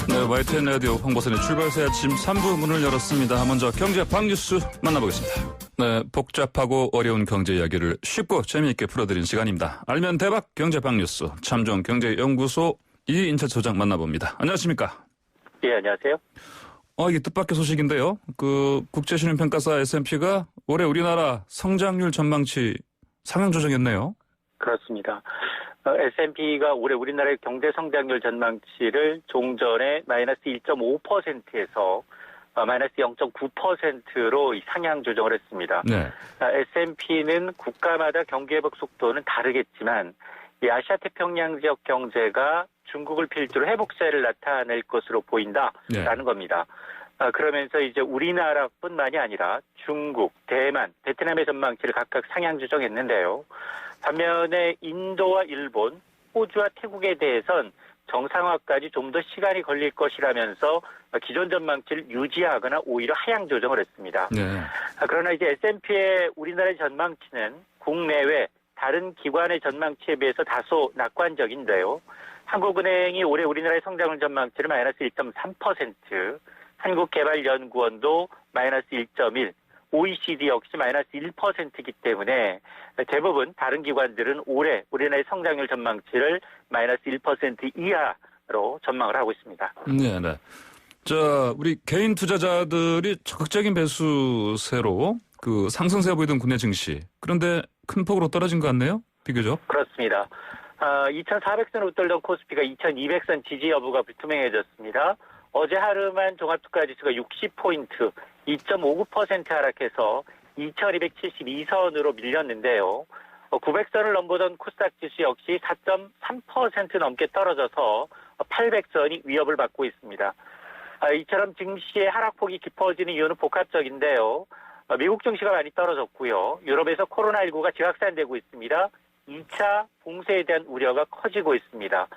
네, YTN 라디오 홍보선의 출발새 아침 3부 문을 열었습니다. 먼저 경제방 뉴스 만나보겠습니다. 네, 복잡하고 어려운 경제 이야기를 쉽고 재미있게 풀어드리는 시간입니다. 알면 대박 경제방 뉴스 참종 경제연구소 이인철 소장 만나봅니다. 안녕하십니까? 예, 안녕하세요. 이게 뜻밖의 소식인데요. 국제신용평가사 S&P가 올해 우리나라 성장률 전망치 상향 조정했네요. 그렇습니다. S&P가 올해 우리나라의 경제 성장률 전망치를 종전에 마이너스 1.5%에서 마이너스 0.9%로 상향 조정을 했습니다. 네. S&P는 국가마다 경기 회복 속도는 다르겠지만 이 아시아 태평양 지역 경제가 중국을 필두로 회복세를 나타낼 것으로 보인다라는 겁니다. 그러면서 이제 우리나라뿐만이 아니라 중국, 대만, 베트남의 전망치를 각각 상향 조정했는데요. 반면에 인도와 일본, 호주와 태국에 대해선 정상화까지 좀 더 시간이 걸릴 것이라면서 기존 전망치를 유지하거나 오히려 하향 조정을 했습니다. 네. 그러나 이제 S&P의 우리나라의 전망치는 국내외 다른 기관의 전망치에 비해서 다소 낙관적인데요. 한국은행이 올해 우리나라의 성장률 전망치를 마이너스 1.3%, 한국개발연구원도 마이너스 1.1%, OECD 역시 마이너스 1%이기 때문에 대부분 다른 기관들은 올해 우리나라의 성장률 전망치를 마이너스 1% 이하로 전망을 하고 있습니다. 네. 우리 개인 투자자들이 적극적인 매수세로 상승세 보이던 국내 증시. 그런데 큰 폭으로 떨어진 것 같네요? 비교적. 그렇습니다. 2,400선 웃돌던 코스피가 2,200선 지지 여부가 불투명해졌습니다. 어제 하루만 종합주가지수가 60포인트, 2.59% 하락해서 2,272선으로 밀렸는데요. 900선을 넘보던 코스닥 지수 역시 4.3% 넘게 떨어져서 800선이 위협을 받고 있습니다. 이처럼 증시의 하락폭이 깊어지는 이유는 복합적인데요. 미국 증시가 많이 떨어졌고요. 유럽에서 코로나19가 재확산되고 있습니다. 2차 봉쇄에 대한 우려가 커지고 있습니다.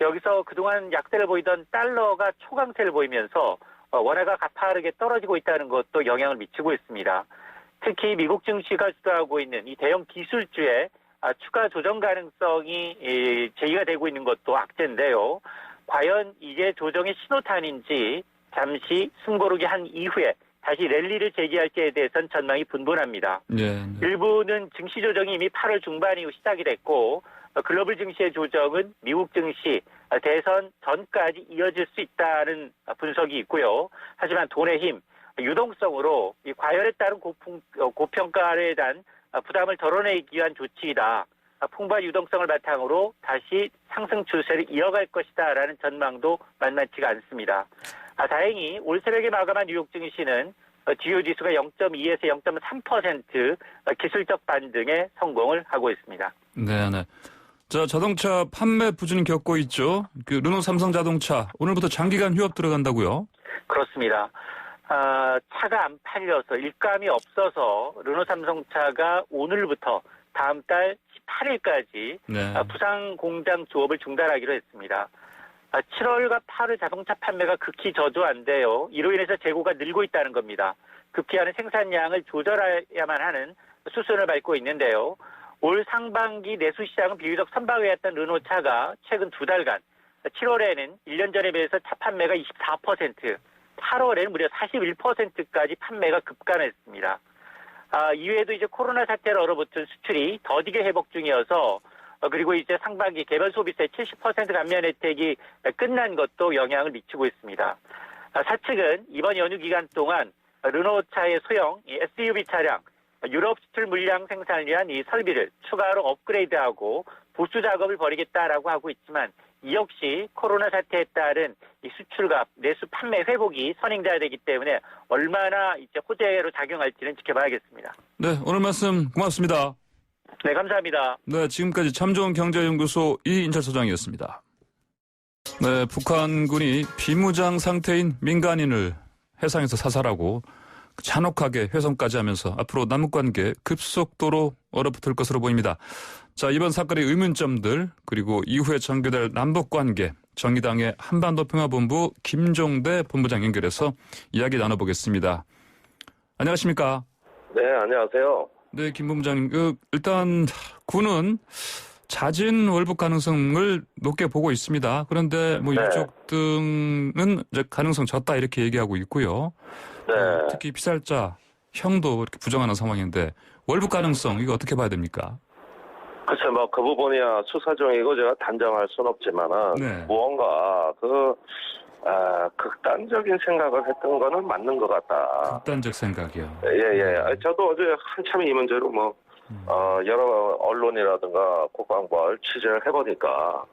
여기서 그동안 약세를 보이던 달러가 초강세를 보이면서 원화가 가파르게 떨어지고 있다는 것도 영향을 미치고 있습니다. 특히 미국 증시가 주도하고 있는 이 대형 기술주의 추가 조정 가능성이 제기가 되고 있는 것도 악재인데요. 과연 이게 조정의 신호탄인지 잠시 숨고르기 한 이후에 다시 랠리를 재개할지에 대해서는 전망이 분분합니다. 네. 일부는 증시 조정이 이미 8월 중반 이후 시작이 됐고 글로벌 증시의 조정은 미국 증시 대선 전까지 이어질 수 있다는 분석이 있고요. 하지만 돈의 힘, 유동성으로 이 과열에 따른 고평가에 대한 부담을 덜어내기 위한 조치이다. 풍부한 유동성을 바탕으로 다시 상승 추세를 이어갈 것이다라는 전망도 만만치가 않습니다. 다행히 올 새벽에 마감한 뉴욕 증시는 주요 지수가 0.2에서 0.3% 기술적 반등에 성공을 하고 있습니다. 네. 자동차 판매 부진을 겪고 있죠. 르노 삼성 자동차 오늘부터 장기간 휴업 들어간다고요? 그렇습니다. 차가 안 팔려서 일감이 없어서 르노 삼성차가 오늘부터 다음 달 18일까지 네. 부상 공장 조업을 중단하기로 했습니다. 7월과 8월 자동차 판매가 극히 저조한데요. 이로 인해서 재고가 늘고 있다는 겁니다. 급기야는 생산량을 조절해야만 하는 수순을 밟고 있는데요. 올 상반기 내수 시장은 비교적 선박이었던 르노차가 최근 2달간 7월에는 1년 전에 비해서 차 판매가 24%, 8월에는 무려 41%까지 판매가 급감했습니다. 이외에도 이제 코로나 사태로 얼어붙은 수출이 더디게 회복 중이어서 그리고 이제 상반기 개별 소비세 70% 감면 혜택이 끝난 것도 영향을 미치고 있습니다. 사측은 이번 연휴 기간 동안 르노차의 소형 SUV 차량 유럽 수출 물량 생산을 위한 이 설비를 추가로 업그레이드하고 보수 작업을 벌이겠다라고 하고 있지만 이 역시 코로나 사태에 따른 이 수출과 내수 판매 회복이 선행돼야 되기 때문에 얼마나 이제 호재로 작용할지는 지켜봐야겠습니다. 네, 오늘 말씀 고맙습니다. 네, 감사합니다. 네, 지금까지 참 좋은 경제연구소 이인철 소장이었습니다. 네, 북한군이 비무장 상태인 민간인을 해상에서 사살하고 잔혹하게 훼손까지 하면서 앞으로 남북관계 급속도로 얼어붙을 것으로 보입니다. 자, 이번 사건의 의문점들 그리고 이후에 전개될 남북관계 정의당의 한반도평화본부 김종대 본부장 연결해서 이야기 나눠보겠습니다. 안녕하십니까? 네, 안녕하세요. 네, 김 본부장님. 일단 군은 자진 월북 가능성을 높게 보고 있습니다. 그런데 뭐 네. 유족 등은 이제 가능성 적다 이렇게 얘기하고 있고요. 네. 특히 피살자 형도 이렇게 부정하는 상황인데 월북 가능성 이거 어떻게 봐야 됩니까? 글쎄, 뭐, 그 부분이야 수사 중이고 제가 단정할 순 없지만은, 네. 무언가, 극단적인 생각을 했던 거는 맞는 것 같다. 극단적 생각이요. 예. 저도 어제 한참 이 문제로 여러 언론이라든가 국방부를 취재를 해보니까,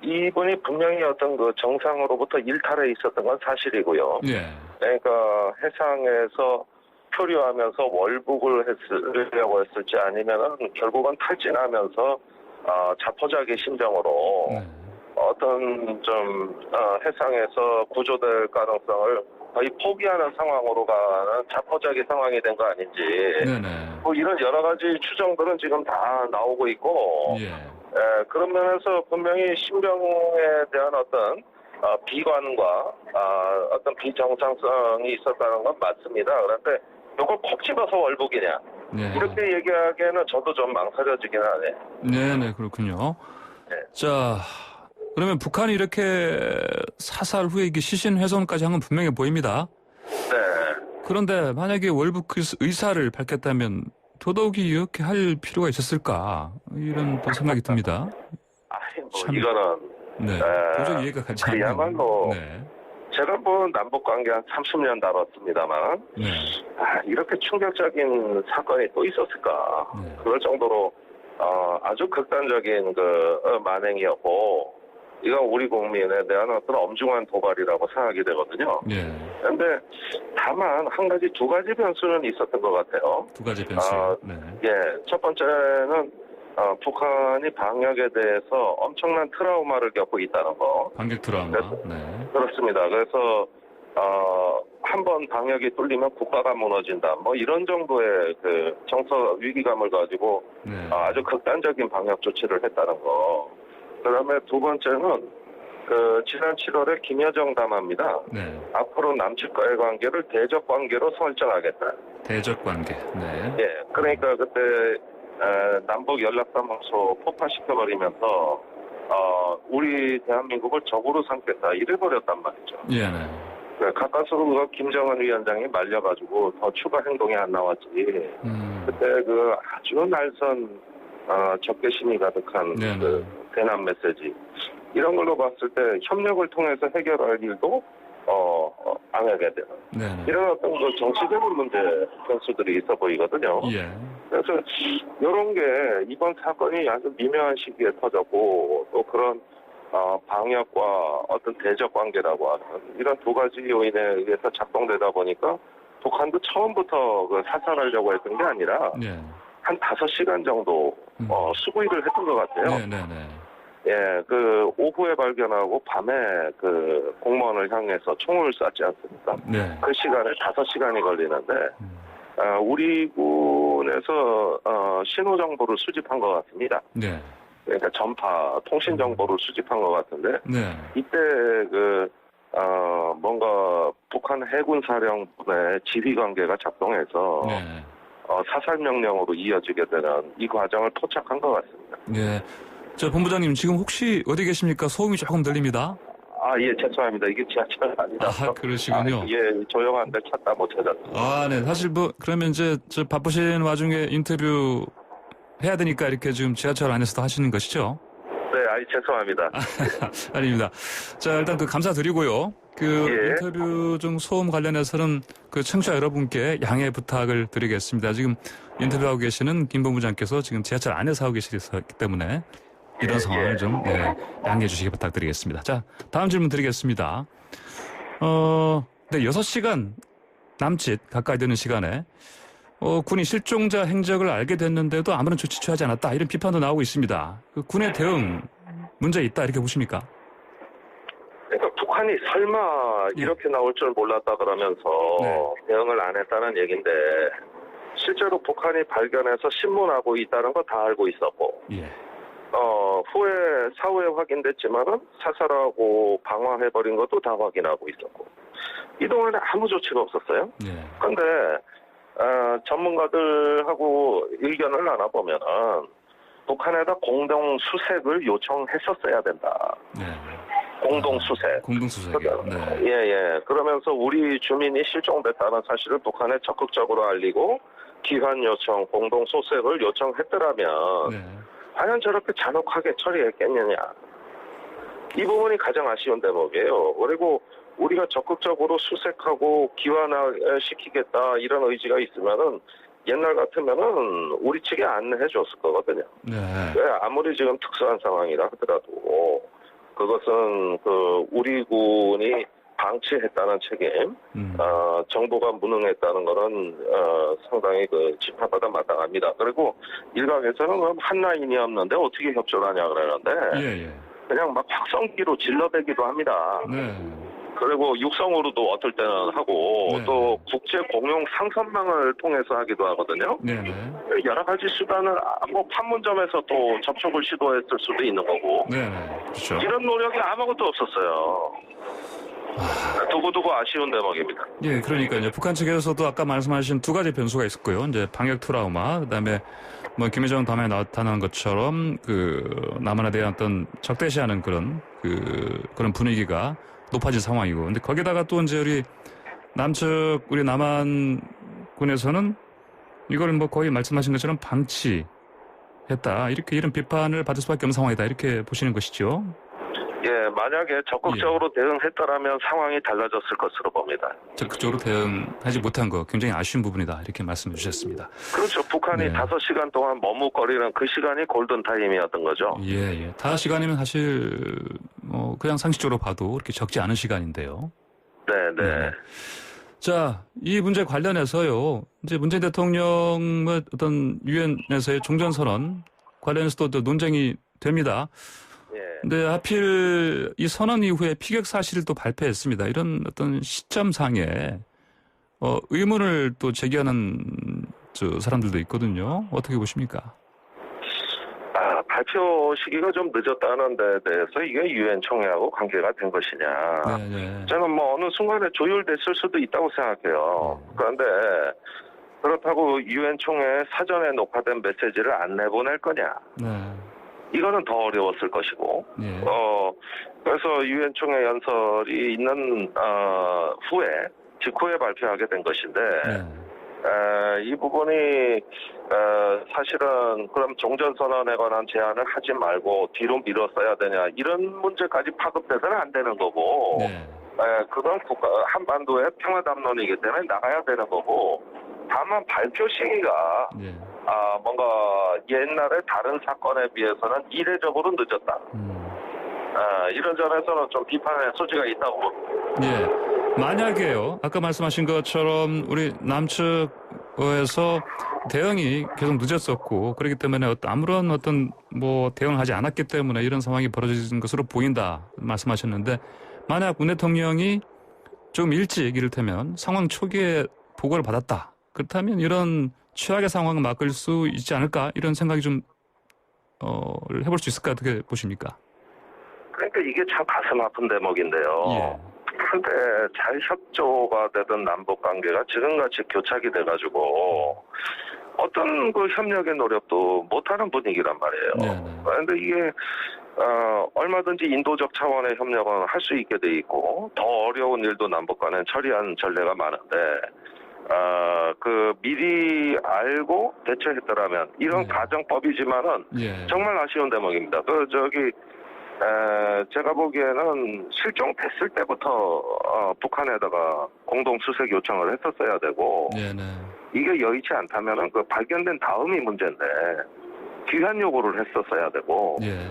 이분이 분명히 어떤 정상으로부터 일탈에 있었던 건 사실이고요. 예. 그러니까 해상에서 표류하면서 월북을 하려고 했을지 아니면은 결국은 탈진하면서 자포자기 심정으로 네. 어떤 해상에서 구조될 가능성을 거의 포기하는 상황으로 가는 자포자기 상황이 된 거 아닌지 네네. 뭐 이런 여러 가지 추정들은 지금 다 나오고 있고 예. 그런 면에서 분명히 신병에 대한 어떤 비관과 어떤 비정상성이 있었다는 건 맞습니다. 그런데 이걸 콕 집어서 월북이냐 네. 이렇게 얘기하기에는 저도 좀 망설여지긴 하네. 네네 그렇군요. 네. 자 그러면 북한이 이렇게 사살 후에 이게 시신 훼손까지 한 건 분명해 보입니다. 네. 그런데 만약에 월북 의사를 밝혔다면 더더욱이 이렇게 할 필요가 있었을까 이런 또 생각이 듭니다. 아니 뭐 참, 이거는 네, 도저히 이해가 가지 않는. 그야말로 네, 제가 뭐 남북 관계 한 30년 다뤘습니다만 네, 이렇게 충격적인 사건이 또 있었을까? 네. 그럴 정도로 아주 극단적인 만행이었고 이건 우리 국민에 대한 어떤 엄중한 도발이라고 생각이 되거든요. 네, 그런데 다만 두 가지 변수는 있었던 것 같아요. 두 가지 변수. 네, 예, 첫 번째는 북한이 방역에 대해서 엄청난 트라우마를 겪고 있다는 거. 반격 트라우마. 네, 그렇습니다. 그래서 한 번 방역이 뚫리면 국가가 무너진다. 뭐 이런 정도의 정서 위기감을 가지고 네, 아주 극단적인 방역 조치를 했다는 거. 그다음에 두 번째는 지난 7월에 김여정 담화입니다. 네. 앞으로 남측과의 관계를 대적 관계로 설정하겠다. 대적 관계. 네, 예, 그러니까 그때 남북 연락사무소 폭파시켜버리면서 우리 대한민국을 적으로 삼겠다 이래버렸단 말이죠. 예, 네, 가까스로 김정은 위원장이 말려가지고 더 추가 행동이 안 나왔지. 그때 아주 날선 적개심이 가득한 네네. 대남 메시지 이런 걸로 봤을 때 협력을 통해서 해결할 일도 안 하게 되는 네, 이런 어떤 정치적인 문제 변수들이 있어 보이거든요. 예, 그래서 이런 게 이번 사건이 아주 미묘한 시기에 터졌고 또 그런 방역과 어떤 대적 관계라고 하는 이런 두 가지 요인에 의해서 작동되다 보니까 북한도 처음부터 사살하려고 했던 게 아니라 네, 한 5시간 정도 수구일을 했던 것 같아요. 네, 네, 네. 예, 오후에 발견하고 밤에 공무원을 향해서 총을 쐈지 않습니까? 네. 그 시간에 5시간이 걸리는데 우리 군에서 신호 정보를 수집한 것 같습니다. 네, 그러니까 전파 통신 정보를 수집한 것 같은데 네, 이때 뭔가 북한 해군 사령부의 지휘 관계가 작동해서 네. 사살 명령으로 이어지게 되는 이 과정을 포착한 것 같습니다. 네. 자, 본부장님 지금 혹시 어디 계십니까? 소음이 조금 들립니다. 예, 죄송합니다. 이게 지하철 아니다. 그러시군요. 예, 조용한데 찾다 못 찾았습니다. 네. 사실 그러면 이제 바쁘신 와중에 인터뷰 해야 되니까 이렇게 지금 지하철 안에서도 하시는 것이죠? 네, 죄송합니다. 아닙니다. 자, 일단 감사드리고요. 예. 인터뷰 중 소음 관련해서는 청취자 여러분께 양해 부탁을 드리겠습니다. 지금 인터뷰하고 계시는 김 본부장께서 지금 지하철 안에서 하고 계시기 때문에 이런 상황을 좀 양해해 주시기 부탁드리겠습니다. 자, 다음 질문 드리겠습니다. 네, 6시간 남짓 가까이 되는 시간에 군이 실종자 행적을 알게 됐는데도 아무런 조치 취하지 않았다. 이런 비판도 나오고 있습니다. 군의 대응 문제 있다 이렇게 보십니까? 그러니까 북한이 설마 이렇게 나올 줄 몰랐다 그러면서 대응을 안 했다는 얘기인데 실제로 북한이 발견해서 신문하고 있다는 거 다 알고 있었고 예. 사후에 확인됐지만은 사살하고 방화해버린 것도 다 확인하고 있었고 이동안에 아무 조치가 없었어요. 예. 그런데 전문가들하고 의견을 나눠보면은 북한에다 공동 수색을 요청했었어야 된다. 네. 공동 수색. 공동 수색이요. 네. 예. 그러면서 우리 주민이 실종됐다는 사실을 북한에 적극적으로 알리고 귀환 요청, 공동 수색을 요청했더라면 네. 과연 저렇게 잔혹하게 처리했겠느냐. 이 부분이 가장 아쉬운 대목이에요. 그리고 우리가 적극적으로 수색하고 귀환시키겠다 이런 의지가 있으면은 옛날 같으면은 우리 측에 안내해 줬을 거거든요. 네. 왜 아무리 지금 특수한 상황이라 하더라도 그것은 그 우리 군이 방치했다는 책임, 정부가 무능했다는 거는 상당히 그 짚어봐도 마땅합니다. 그리고 일각에서는 그럼 한 라인이 없는데 어떻게 협조를 하냐 그러는데 예. 그냥 막 확성기로 질러대기도 합니다. 네. 그리고 육성으로도 어떨 때는 하고 네. 또 국제 공용 상선망을 통해서 하기도 하거든요. 네네. 여러 가지 수단을 뭐 판문점에서 또 접촉을 시도했을 수도 있는 거고 네네. 그렇죠. 이런 노력이 아무것도 없었어요. 두고두고 아쉬운 대목입니다. 예, 그러니까요. 북한 측에서도 아까 말씀하신 두 가지 변수가 있었고요. 이제 방역 트라우마, 그다음에 뭐 김여정 담화에 나타난 것처럼 그 남한에 대한 어떤 적대시하는 그런 분위기가 높아진 상황이고. 근데 거기다가 또 이제 우리 남측 우리 남한군에서는 이걸 뭐 거의 말씀하신 것처럼 방치했다. 이런 비판을 받을 수밖에 없는 상황이다. 이렇게 보시는 것이죠. 예, 만약에 적극적으로 대응했더라면 상황이 달라졌을 것으로 봅니다. 적극적으로 대응하지 못한 거 굉장히 아쉬운 부분이다. 이렇게 말씀해 주셨습니다. 그렇죠. 북한이 네. 5시간 동안 머뭇거리는 그 시간이 골든타임이었던 거죠. 예. 5시간이면 사실 그냥 상식적으로 봐도 그렇게 적지 않은 시간인데요. 네. 자, 이 문제 관련해서요. 이제 문재인 대통령의 어떤 유엔에서의 종전선언 관련해서도 또 논쟁이 됩니다. 예. 근데 하필 이 선언 이후에 피격 사실을 또 발표했습니다. 이런 어떤 시점상에 의문을 또 제기하는 사람들도 있거든요. 어떻게 보십니까? 발표 시기가 좀 늦었다는 데 대해서 이게 유엔 총회하고 관계가 된 것이냐. 네. 저는 뭐 어느 순간에 조율됐을 수도 있다고 생각해요. 그런데 그렇다고 유엔 총회에 사전에 녹화된 메시지를 안 내보낼 거냐. 네. 이거는 더 어려웠을 것이고. 예. 그래서 유엔 총회 연설이 있는 직후에 발표하게 된 것인데 네. 이 부분이 사실은 그럼 종전선언에 관한 제안을 하지 말고 뒤로 미뤘어야 되냐 이런 문제까지 파급돼서는 안 되는 거고 네. 그건 한반도의 평화담론이기 때문에 나가야 되는 거고 다만 발표 시기가 네. 뭔가 옛날의 다른 사건에 비해서는 이례적으로 늦었다. 이런 점에서는 좀 비판의 소지가 있다고 봅니다. 예. 만약에요, 아까 말씀하신 것처럼 우리 남측에서 대응이 계속 늦었었고, 그렇기 때문에 아무런 어떤 대응을 하지 않았기 때문에 이런 상황이 벌어진 것으로 보인다 말씀하셨는데, 만약 문 대통령이 좀 일찍 이를테면 상황 초기에 보고를 받았다. 그렇다면 이런 최악의 상황을 막을 수 있지 않을까? 이런 생각이 좀, 해볼 수 있을까? 어떻게 보십니까? 그러니까 이게 참 가슴 아픈 대목인데요. 예. 근데 잘 협조가 되던 남북 관계가 지금같이 교착이 돼가지고 어떤 그 협력의 노력도 못하는 분위기란 말이에요. 네네. 그런데 이게 얼마든지 인도적 차원의 협력은 할 수 있게 돼 있고 더 어려운 일도 남북 간에 처리한 전례가 많은데 미리 알고 대처했더라면 이런 네. 가정법이지만은 예. 정말 아쉬운 대목입니다. 제가 보기에는 실종됐을 때부터 북한에다가 공동 수색 요청을 했었어야 되고 네네. 이게 여의치 않다면은 그 발견된 다음이 문제인데 귀환 요구를 했었어야 되고 예.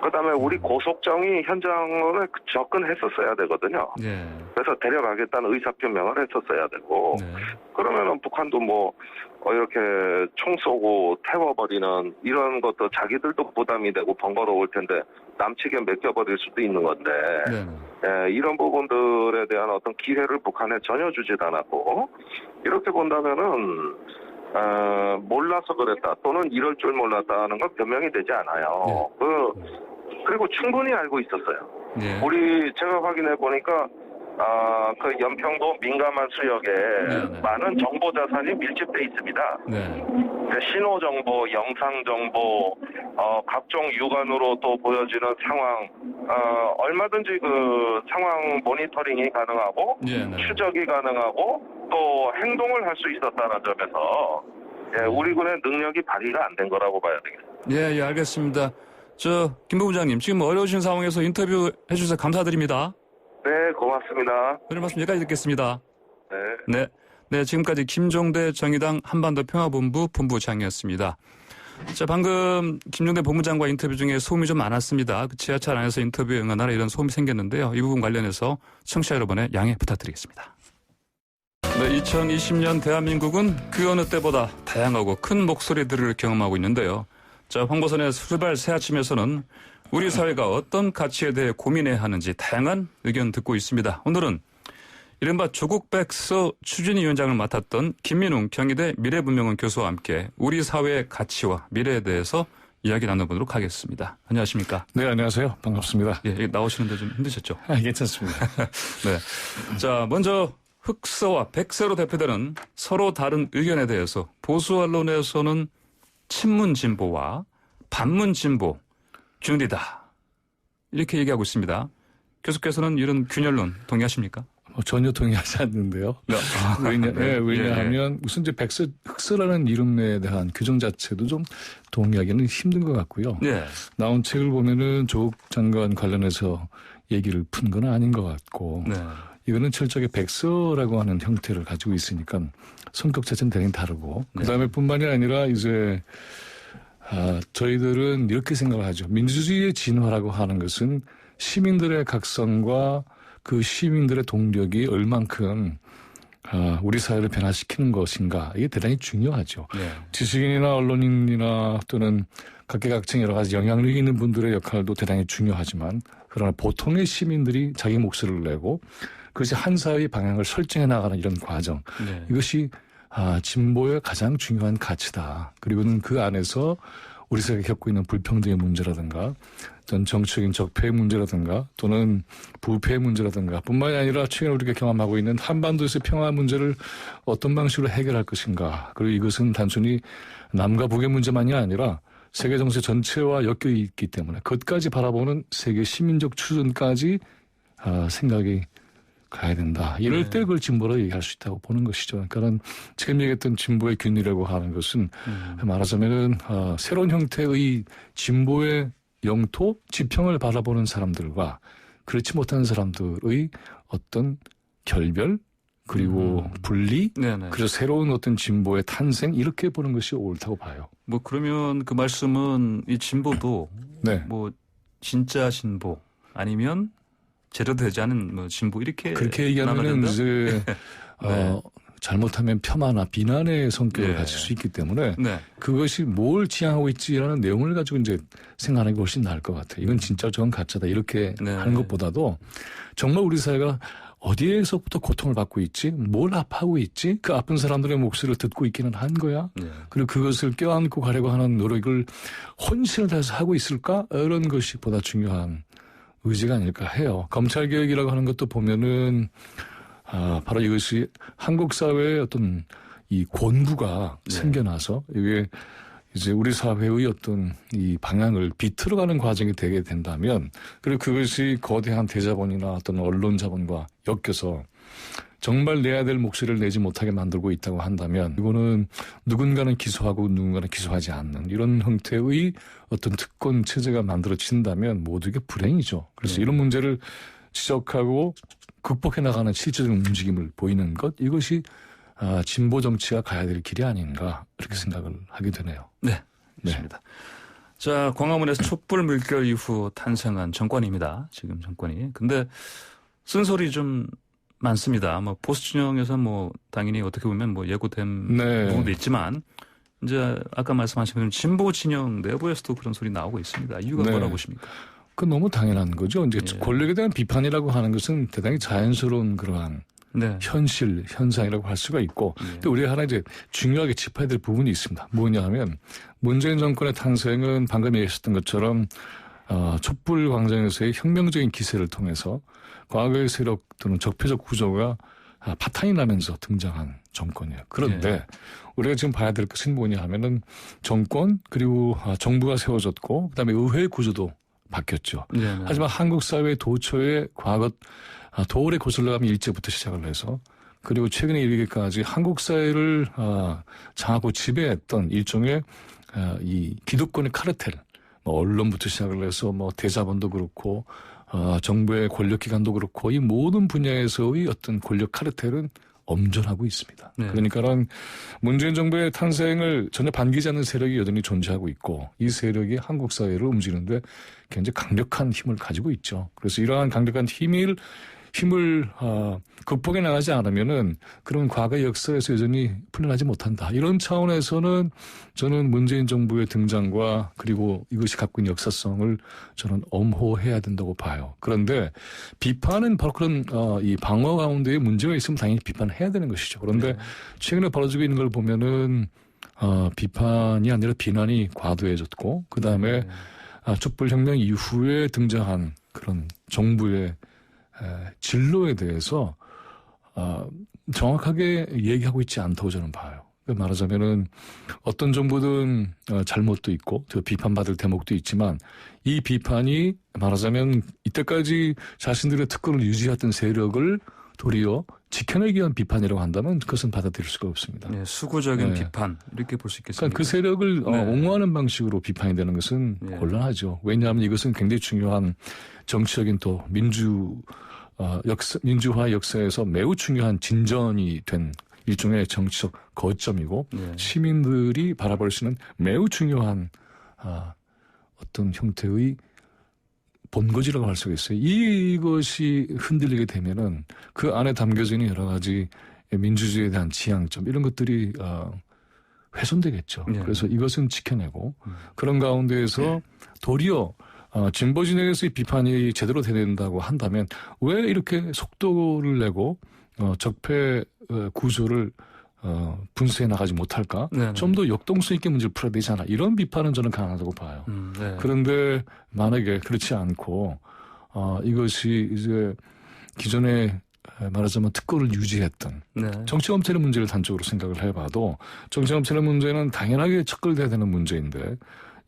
그다음에 우리 고속정이 현장을 접근했었어야 되거든요. 예. 그래서 데려가겠다는 의사표명을 했었어야 되고 네. 그러면은 북한도 이렇게 총 쏘고 태워버리는 이런 것도 자기들도 부담이 되고 번거로울 텐데 남측에 맡겨버릴 수도 있는 건데 네. 이런 부분들에 대한 어떤 기회를 북한에 전혀 주지도 않았고 이렇게 본다면은 몰라서 그랬다 또는 이럴 줄 몰랐다는 건 변명이 되지 않아요. 그리고 충분히 알고 있었어요. 예. 제가 확인해 보니까 그 연평도 민감한 수역에 네네. 많은 정보 자산이 밀집돼 있습니다. 네. 신호 정보, 영상 정보, 각종 육안으로 또 보여지는 상황, 얼마든지 그 상황 모니터링이 가능하고 네네. 추적이 가능하고 또 행동을 할 수 있었다는 점에서 우리 군의 능력이 발휘가 안 된 거라고 봐야 되겠습니다. 예, 알겠습니다. 김 본부장님, 지금 어려우신 상황에서 인터뷰 해주셔서 감사드립니다. 네, 고맙습니다. 오늘 말씀 여기까지 듣겠습니다. 네. 네, 지금까지 김종대 정의당 한반도 평화본부 본부장이었습니다. 자, 방금 김종대 본부장과 인터뷰 중에 소음이 좀 많았습니다. 그 지하철 안에서 인터뷰에 응하느라 이런 소음이 생겼는데요. 이 부분 관련해서 청취자 여러분의 양해 부탁드리겠습니다. 네, 2020년 대한민국은 그 어느 때보다 다양하고 큰 목소리들을 경험하고 있는데요. 자, 황보선의 출발 새 아침에서는 우리 사회가 어떤 가치에 대해 고민해야 하는지 다양한 의견 듣고 있습니다. 오늘은 이른바 조국 백서 추진위원장을 맡았던 김민웅 경희대 미래문명원 교수와 함께 우리 사회의 가치와 미래에 대해서 이야기 나눠보도록 하겠습니다. 안녕하십니까? 네, 안녕하세요. 반갑습니다. 예, 나오시는데 좀 힘드셨죠? 괜찮습니다. 네. 자, 먼저 흑서와 백서로 대표되는 서로 다른 의견에 대해서 보수 언론에서는 친문 진보와 반문 진보 균이다. 이렇게 얘기하고 있습니다. 교수께서는 이런 균열론 동의하십니까? 전혀 동의하지 않는데요. 네. 왜냐하면 우선 이제 흑서라는 이름에 대한 규정 자체도 좀 동의하기는 힘든 것 같고요. 네. 나온 책을 보면은 조국 장관 관련해서 얘기를 푼 건 아닌 것 같고 네. 이거는 철저하게 백서라고 하는 형태를 가지고 있으니까 성격 자체는 대단히 다르고 네. 그다음에 뿐만이 아니라 이제 저희들은 이렇게 생각을 하죠. 민주주의의 진화라고 하는 것은 시민들의 각성과 그 시민들의 동력이 얼만큼 우리 사회를 변화시키는 것인가 이게 대단히 중요하죠. 네. 지식인이나 언론인이나 또는 각계각층 여러 가지 영향력 있는 분들의 역할도 대단히 중요하지만 그러나 보통의 시민들이 자기 목소리를 내고 그것이 한 사회의 방향을 설정해 나가는 이런 과정 네. 이것이 진보의 가장 중요한 가치다. 그리고는 그 안에서 우리 사회가 겪고 있는 불평등의 문제라든가 어떤 정치적인 적폐의 문제라든가 또는 부패의 문제라든가 뿐만이 아니라 최근에 우리가 경험하고 있는 한반도에서의 평화 문제를 어떤 방식으로 해결할 것인가. 그리고 이것은 단순히 남과 북의 문제만이 아니라 세계 정세 전체와 엮여 있기 때문에 그것까지 바라보는 세계 시민적 추진까지 생각이 가야 된다. 이럴 때 그걸 진보로 얘기할 수 있다고 보는 것이죠. 그러니까는 지금 얘기했던 진보의 균이라고 하는 것은 말하자면은 새로운 형태의 진보의 영토, 지평을 바라보는 사람들과 그렇지 못한 사람들의 어떤 결별 그리고 분리 네네. 그래서 새로운 어떤 진보의 탄생 이렇게 보는 것이 옳다고 봐요. 뭐 그러면 그 말씀은 이 진보도 네. 뭐 진짜 진보 아니면 제대로 되지 않은 뭐 진보 이렇게 그렇게 얘기하면은 이제 네. 잘못하면 폄하나 비난의 성격을 네. 가질 수 있기 때문에 네. 그것이 뭘 지향하고 있지라는 내용을 가지고 이제 생각하는 게 훨씬 나을 것 같아요. 이건 진짜 저건 가짜다 이렇게 네. 하는 것보다도 정말 우리 사회가 어디에서부터 고통을 받고 있지? 뭘 아파하고 있지? 그 아픈 사람들의 목소리를 듣고 있기는 한 거야? 네. 그리고 그것을 껴안고 가려고 하는 노력을 혼신을 다해서 하고 있을까? 이런 것이 보다 중요한 의지가 아닐까 해요. 검찰개혁이라고 하는 것도 보면은 바로 이것이 한국 사회의 어떤 이 권부가 네. 생겨나서 이게 이제 우리 사회의 어떤 이 방향을 비틀어가는 과정이 되게 된다면 그리고 그것이 거대한 대자본이나 어떤 언론 자본과 엮여서 정말 내야 될 목소리를 내지 못하게 만들고 있다고 한다면 이거는 누군가는 기소하고 누군가는 기소하지 않는 이런 형태의 어떤 특권 체제가 만들어진다면 모두에게 불행이죠. 그래서 이런 문제를 지적하고 극복해 나가는 실질적인 움직임을 보이는 것 이것이 진보 정치가 가야 될 길이 아닌가 이렇게 생각을 하게 되네요. 네, 그렇습니다. 자, 광화문에서 촛불 물결 이후 탄생한 정권입니다. 지금 정권이. 근데 쓴소리 좀 많습니다. 뭐 보수 진영에서 뭐 당연히 어떻게 보면 뭐 예고된 네. 부분도 있지만 이제 아까 말씀하신 것처럼 진보 진영 내부에서도 그런 소리 나오고 있습니다. 이유가 네. 뭐라고 보십니까? 그건 너무 당연한 거죠. 이제 예. 권력에 대한 비판이라고 하는 것은 대단히 자연스러운 그러한 네. 현실, 현상이라고 할 수가 있고 또 우리가 하나 이제 중요하게 짚어야 될 부분이 있습니다. 뭐냐 하면 문재인 정권의 탄생은 방금 얘기하셨던 것처럼 촛불 광장에서의 혁명적인 기세를 통해서 과거의 세력 또는 적폐적 구조가 파탄이 나면서 등장한 정권이에요. 그런데 우리가 지금 봐야 될 것은 뭐냐 하면은 정권 그리고 정부가 세워졌고 그다음에 의회 구조도 바뀌었죠. 네. 하지만 한국 사회 도처의 과거 도울의 거슬러가는 일제부터 시작을 해서 그리고 최근에 이르기까지 한국 사회를 장악하고 지배했던 일종의 이 기득권의 카르텔, 뭐 언론부터 시작을 해서 뭐 대자본도 그렇고 정부의 권력기관도 그렇고 이 모든 분야에서의 어떤 권력 카르텔은 엄존하고 있습니다. 네. 그러니까는 문재인 정부의 탄생을 전혀 반기지 않는 세력이 여전히 존재하고 있고 이 세력이 한국 사회를 움직이는데 굉장히 강력한 힘을 가지고 있죠. 그래서 이러한 강력한 힘을 극복해 나가지 않으면은 그런 과거 역사에서 여전히 풀려나지 못한다. 이런 차원에서는 저는 문재인 정부의 등장과 그리고 이것이 갖고 있는 역사성을 저는 엄호해야 된다고 봐요. 그런데 비판은 바로 그런 이 방어 가운데에 문제가 있으면 당연히 비판해야 되는 것이죠. 그런데 최근에 벌어지고 있는 걸 보면은 비판이 아니라 비난이 과도해졌고 그 다음에 촛불혁명 이후에 등장한 그런 정부의 진로에 대해서 정확하게 얘기하고 있지 않다고 저는 봐요. 말하자면은 어떤 정부든 잘못도 있고 저 비판받을 대목도 있지만 이 비판이 말하자면 이때까지 자신들의 특권을 유지했던 세력을 도리어 지켜내기 위한 비판이라고 한다면 그것은 받아들일 수가 없습니다. 네, 수구적인 비판 이렇게 볼 수 있겠습니다. 그러니까 그 세력을 옹호하는 방식으로 비판이 되는 것은 곤란하죠. 왜냐하면 이것은 굉장히 중요한 정치적인 또 민주화 역사에서 매우 중요한 진전이 된 일종의 정치적 거점이고 시민들이 바라볼 수 있는 매우 중요한 어떤 형태의 본거지라고 할 수가 있어요. 이것이 흔들리게 되면은 그 안에 담겨져 있는 여러 가지 민주주의에 대한 지향점 이런 것들이 훼손되겠죠. 그래서 이것은 지켜내고 그런 가운데에서 도리어 진보 진영에서의 비판이 제대로 된다고 한다면 왜 이렇게 속도를 내고 적폐 구조를 분쇄해 나가지 못할까? 좀 더 역동성 있게 문제를 풀어야 되지 않아? 이런 비판은 저는 가능하다고 봐요. 그런데 만약에 그렇지 않고 이것이 이제 기존에 말하자면 특권을 유지했던 정치검찰의 문제를 단적으로 생각을 해봐도 정치검찰의 문제는 당연하게 척결돼야 되는 문제인데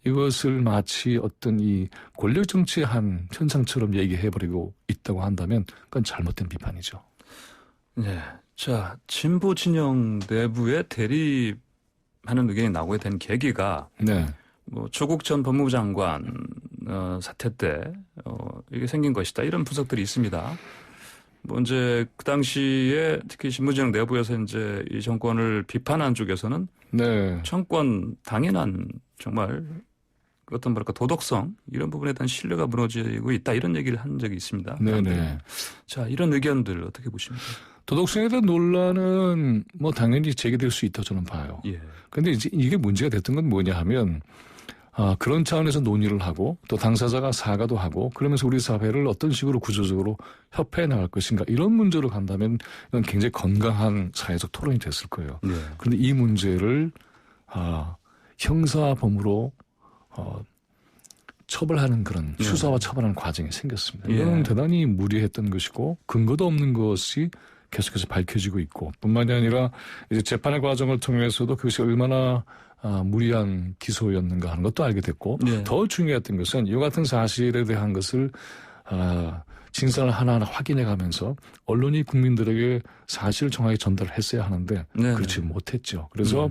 이것을 마치 어떤 이 권력 정치의 한 현상처럼 얘기해버리고 있다고 한다면 그건 잘못된 비판이죠. 네. 자, 진보 진영 내부에 대립하는 의견이 나오게 된 계기가 뭐 조국 전 법무부 장관 사태 때 이게 생긴 것이다. 이런 분석들이 있습니다. 뭐 이제 그 당시에 특히 진보진영 내부에서 이제 이 정권을 비판한 쪽에서는 정권 당연한 정말 어떤 뭐랄까 도덕성 이런 부분에 대한 신뢰가 무너지고 있다 이런 얘기를 한 적이 있습니다. 자, 이런 의견들 어떻게 보십니까? 도덕성에 대한 논란은 뭐 당연히 제기될 수 있다고 저는 봐요. 그런데 이제 이게 문제가 됐던 건 뭐냐 하면 그런 차원에서 논의를 하고 또 당사자가 사과도 하고 그러면서 우리 사회를 어떤 식으로 구조적으로 협회해 나갈 것인가 이런 문제로 간다면 이건 굉장히 건강한 사회적 토론이 됐을 거예요. 그런데 이 문제를 형사범으로 처벌하는 그런 수사와 처벌하는 과정이 생겼습니다. 이건 대단히 무리했던 것이고 근거도 없는 것이 계속해서 밝혀지고 있고 뿐만이 아니라 이제 재판의 과정을 통해서도 그것이 얼마나 무리한 기소였는가 하는 것도 알게 됐고 더 중요했던 것은 이 같은 사실에 대한 것을 진상을 하나하나 확인해 가면서 언론이 국민들에게 사실을 정확히 전달을 했어야 하는데 그렇지 못했죠. 그래서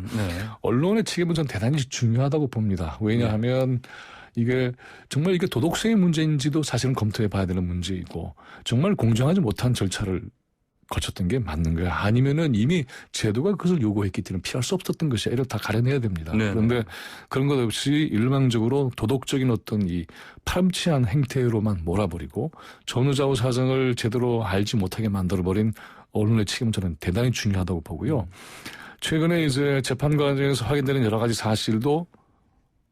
언론의 책임은 전 대단히 중요하다고 봅니다. 왜냐하면 이게 정말 이게 도덕성의 문제인지도 사실은 검토해 봐야 되는 문제이고 정말 공정하지 못한 절차를 거쳤던 게 맞는 거야. 아니면은 이미 제도가 그것을 요구했기 때문에 피할 수 없었던 것이야. 이를 다 가려내야 됩니다. 그런데 그런 것 없이 일방적으로 도덕적인 어떤 이 파렴치한 행태로만 몰아버리고 전후좌우 사정을 제대로 알지 못하게 만들어버린 언론의 책임은 저는 대단히 중요하다고 보고요. 최근에 이제 재판 과정에서 확인되는 여러 가지 사실도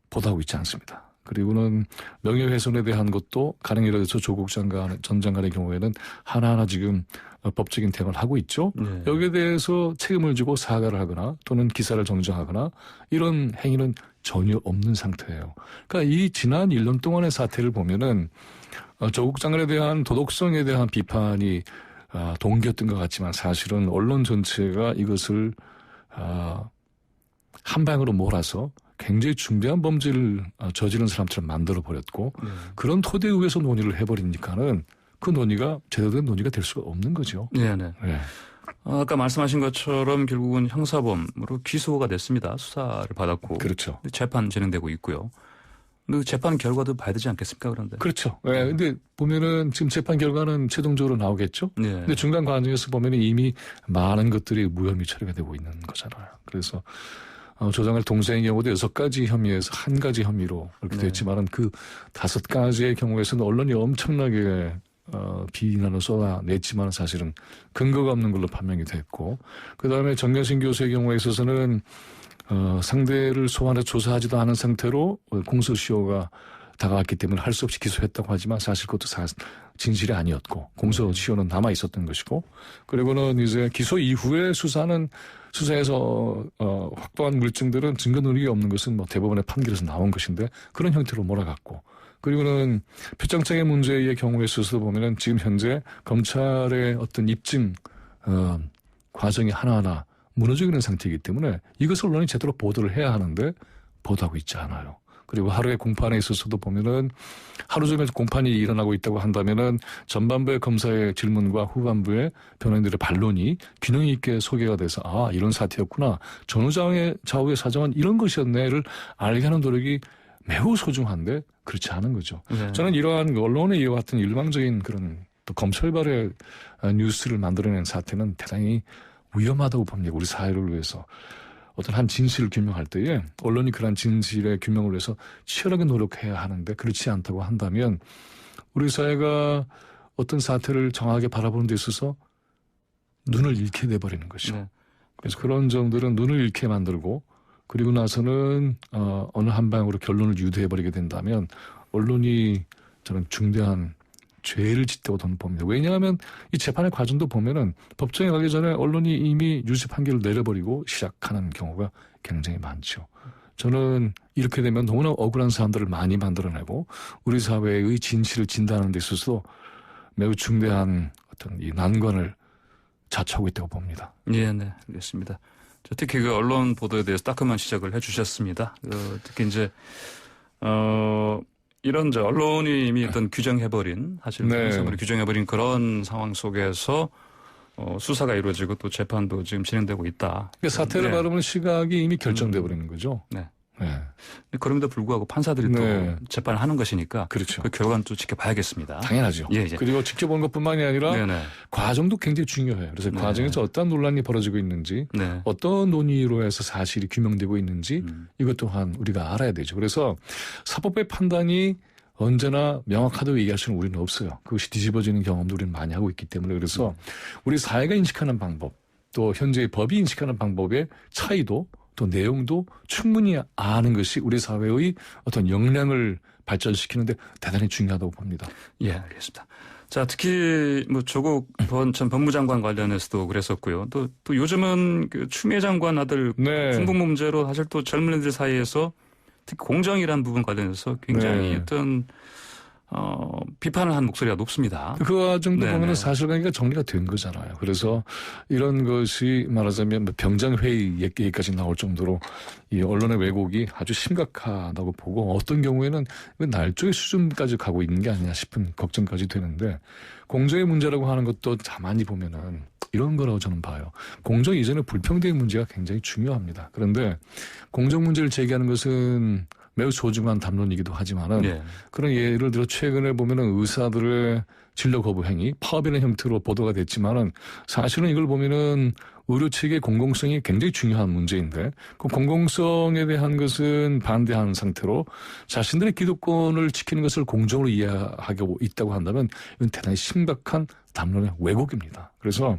보도하고 있지 않습니다. 그리고는 명예훼손에 대한 것도 가령 예를 들어서 조국 전 장관의 경우에는 하나하나 지금 법적인 대응을 하고 있죠. 여기에 대해서 책임을 지고 사과를 하거나 또는 기사를 정정하거나 이런 행위는 전혀 없는 상태예요. 그러니까 이 지난 1년 동안의 사태를 보면은 조국 장관에 대한 도덕성에 대한 비판이 동기였던 것 같지만 사실은 언론 전체가 이것을 한 방으로 몰아서 굉장히 중대한 범죄를 저지른 사람처럼 만들어버렸고 그런 토대 위에서 논의를 해버리니까는 그 논의가 제대로 된 논의가 될 수가 없는 거죠. 네네. 네. 아까 말씀하신 것처럼 결국은 형사범으로 기소가 됐습니다. 수사를 받았고. 그렇죠. 재판 진행되고 있고요. 근데 재판 결과도 봐야 되지 않겠습니까, 그런데? 그렇죠. 네. 근데 보면은 지금 재판 결과는 최종적으로 나오겠죠. 네. 근데 중간 과정에서 보면은 이미 많은 것들이 무혐의 처리가 되고 있는 거잖아요. 그래서 조장할 동생의 경우도 6가지 혐의에서 1가지 혐의로 이렇게 됐지만은 그 5가지의 경우에서는 언론이 엄청나게 비난을 쏟아냈지만 사실은 근거가 없는 걸로 판명이 됐고 그다음에 정경심 교수의 경우에 있어서는 상대를 소환해 조사하지도 않은 상태로 공소시효가 다가왔기 때문에 할 수 없이 기소했다고 하지만 사실 그것도 진실이 아니었고 공소시효는 남아 있었던 것이고 그리고는 이제 기소 이후에 수사에서 확보한 물증들은 증거 능력이 없는 것은 뭐 대법원의 판결에서 나온 것인데 그런 형태로 몰아갔고 그리고는 표창장애 문제의 경우에 있어서 보면은 지금 현재 검찰의 어떤 입증 과정이 하나하나 무너지고 있는 상태이기 때문에 이것을 언론이 제대로 보도를 해야 하는데 보도하고 있지 않아요. 그리고 하루의 공판에 있어서도 보면은 하루 종일 공판이 일어나고 있다고 한다면은 전반부의 검사의 질문과 후반부의 변호인들의 반론이 균형 있게 소개가 돼서 이런 사태였구나. 전후 좌우의 사정은 이런 것이었네를 알게 하는 노력이 매우 소중한데 그렇지 않은 거죠. 네. 저는 이러한 언론의 이와 같은 일방적인 그런 또 검찰발의 뉴스를 만들어낸 사태는 대단히 위험하다고 봅니다. 우리 사회를 위해서. 어떤 한 진실을 규명할 때에 언론이 그런 진실의 규명을 위해서 치열하게 노력해야 하는데 그렇지 않다고 한다면 우리 사회가 어떤 사태를 정확하게 바라보는 데 있어서 눈을 잃게 돼버리는 것이죠. 네. 그래서 그런 점들은 눈을 잃게 만들고 그리고 나서는 어느 한 방으로 결론을 유도해버리게 된다면 언론이 저는 중대한 죄를 짓다고 저는 봅니다. 왜냐하면 이 재판의 과정도 보면은 법정에 가기 전에 언론이 이미 유죄 판결을 내려버리고 시작하는 경우가 굉장히 많죠. 저는 이렇게 되면 너무나 억울한 사람들을 많이 만들어내고 우리 사회의 진실을 진단하는 데 있어서 매우 중대한 어떤 이 난관을 자초하고 있다고 봅니다. 네, 알겠습니다. 특히 그 언론 보도에 대해서 따끔한 지적을 해주셨습니다. 특히 이제 이런 언론이 이미 어떤 규정해버린 사실 사물을 규정해버린 그런 상황 속에서 수사가 이루어지고 또 재판도 지금 진행되고 있다. 그러니까 사태를 바라보는 시각이 이미 결정돼 버리는 거죠. 네. 네. 그럼에도 불구하고 판사들이 또 재판을 하는 것이니까 그렇죠. 그 결과는 또 지켜봐야겠습니다. 당연하죠. 예. 그리고 지켜보는 것뿐만이 아니라 과정도 굉장히 중요해요. 그래서 과정에서 어떤 논란이 벌어지고 있는지 어떤 논의로 해서 사실이 규명되고 있는지 이것 또한 우리가 알아야 되죠. 그래서 사법의 판단이 언제나 명확하다고 얘기할 수는 우리는 없어요. 그것이 뒤집어지는 경험도 우리는 많이 하고 있기 때문에 그래서 우리 사회가 인식하는 방법 또 현재의 법이 인식하는 방법의 차이도 또 내용도 충분히 아는 것이 우리 사회의 어떤 역량을 발전시키는데 대단히 중요하다고 봅니다. 예, 알겠습니다. 자, 특히 뭐 조국 전 법무장관 관련해서도 그랬었고요. 또 요즘은 그 추미애 장관 아들 풍북 문제로 사실 또 젊은이들 사이에서 특히 공정이라는 부분 관련해서 굉장히 어떤 비판을 한 목소리가 높습니다. 그 과정도 보면은 사실관계가 정리가 된 거잖아요. 그래서 이런 것이 말하자면 병장회의 얘기까지 나올 정도로 이 언론의 왜곡이 아주 심각하다고 보고 어떤 경우에는 날조의 수준까지 가고 있는 게 아니냐 싶은 걱정까지 되는데 공정의 문제라고 하는 것도 가만히 보면은 이런 거라고 저는 봐요. 공정 이전에 불평등의 문제가 굉장히 중요합니다. 그런데 공정 문제를 제기하는 것은 매우 소중한 담론이기도 하지만은 그런 예를 들어 최근에 보면은 의사들의 진료 거부 행위, 파업이라는 형태로 보도가 됐지만은 사실은 이걸 보면은 의료 체계의 공공성이 굉장히 중요한 문제인데 그 공공성에 대한 것은 반대하는 상태로 자신들의 기득권을 지키는 것을 공정으로 이해하고 있다고 한다면 이건 대단히 심각한 담론의 왜곡입니다. 그래서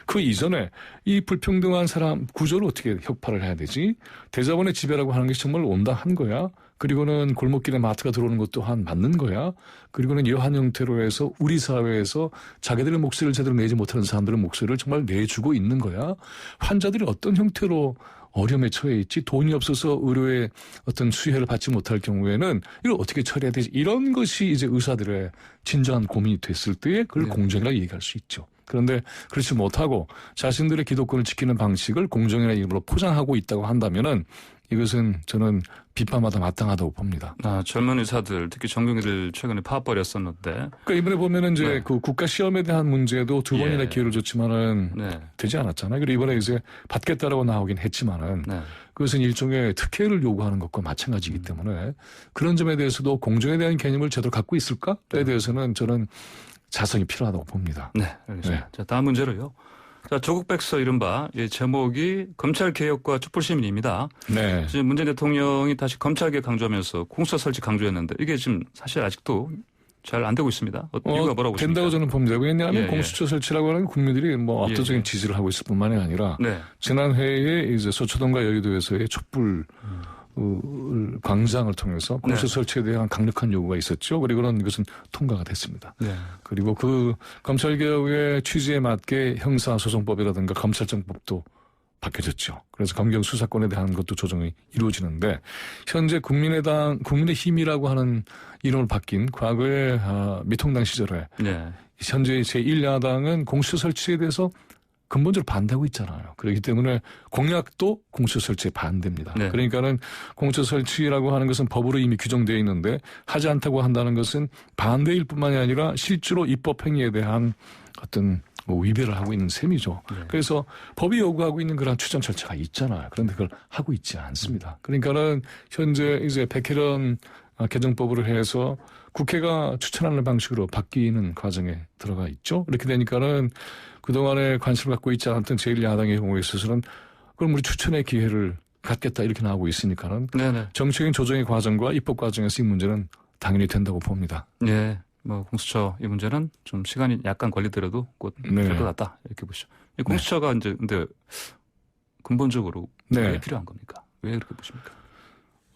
그 이전에 이 불평등한 사람 구조를 어떻게 혁파를 해야 되지? 대자본의 지배라고 하는 것이 정말 온당한 거야? 그리고는 골목길에 마트가 들어오는 것 또한 맞는 거야? 그리고는 이러한 형태로 해서 우리 사회에서 자기들의 목소리를 제대로 내지 못하는 사람들의 목소리를 정말 내주고 있는 거야? 환자들이 어떤 형태로 어려움에 처해 있지 돈이 없어서 의료의 어떤 수혜를 받지 못할 경우에는 이걸 어떻게 처리해야 되지? 이런 것이 이제 의사들의 진정한 고민이 됐을 때에 그걸 네. 공정이라고 얘기할 수 있죠. 그런데 그렇지 못하고 자신들의 기독권을 지키는 방식을 공정이라는 이름으로 포장하고 있다고 한다면은 이것은 저는 비판마다 마땅하다고 봅니다. 젊은 의사들, 특히 전공의들 최근에 파업벌였었는데. 그러니까 이번에 보면은 이제 네. 그 국가 시험에 대한 문제도 두 번이나 예. 기회를 줬지만은 네. 되지 않았잖아요. 그리고 이번에 이제 받겠다라고 나오긴 했지만은 네. 그것은 일종의 특혜를 요구하는 것과 마찬가지이기 때문에 그런 점에 대해서도 공정에 대한 개념을 제대로 갖고 있을까에 대해서는 저는 자성이 필요하다고 봅니다. 네, 알겠습니다. 네. 자, 다음 문제로요. 자, 조국 백서 이른바 이 제목이 검찰 개혁과 촛불 시민입니다. 네. 지금 문재인 대통령이 다시 검찰 개혁 강조하면서 공수처 설치 강조했는데 이게 지금 사실 아직도 잘 안 되고 있습니다. 이유가 뭐라고 보십니까? 된다고 저는 봅니다. 왜냐하면 예, 공수처 설치라고 하는 국민들이 뭐 압도적인 예. 지지를 하고 있을 뿐만이 아니라 네. 지난 회에 이제 서초동과 여의도에서의 촛불 광장을 통해서 공수처 네. 설치에 대한 강력한 요구가 있었죠. 그리고는 이것은 통과가 됐습니다. 네. 그리고 그 검찰개혁의 취지에 맞게 형사소송법이라든가 검찰청법도 바뀌어졌죠. 그래서 검경 수사권에 대한 것도 조정이 이루어지는데 현재 국민의힘이라고 하는 이름을 바뀐 과거의 미통당 시절에 네. 현재 제1야당은 공수처 설치에 대해서 근본적으로 반대하고 있잖아요. 그렇기 때문에 공약도 공수처 설치에 반대입니다. 네. 그러니까는 공수처 설치라고 하는 것은 법으로 이미 규정되어 있는데 하지 않다고 한다는 것은 반대일 뿐만이 아니라 실제로 입법 행위에 대한 어떤 위배를 하고 있는 셈이죠. 네. 그래서 법이 요구하고 있는 그런 추천 절차가 있잖아요. 그런데 그걸 하고 있지 않습니다. 그러니까는 현재 이제 백혜련 개정법으로 해서 국회가 추천하는 방식으로 바뀌는 과정에 들어가 있죠. 이렇게 되니까는 그동안에 관심을 갖고 있지 않았던 제1야당의 경우에 있어서는 그럼 우리 추천의 기회를 갖겠다 이렇게 나오고 있으니까는 네네. 정책인 조정의 과정과 입법 과정에서 이 문제는 당연히 된다고 봅니다. 네. 뭐 공수처 이 문제는 좀 시간이 약간 걸리더라도 곧 될 것 같다 이렇게 보시죠. 이 공수처가 이제 근데 근본적으로 네. 왜 필요한 겁니까? 왜 그렇게 보십니까?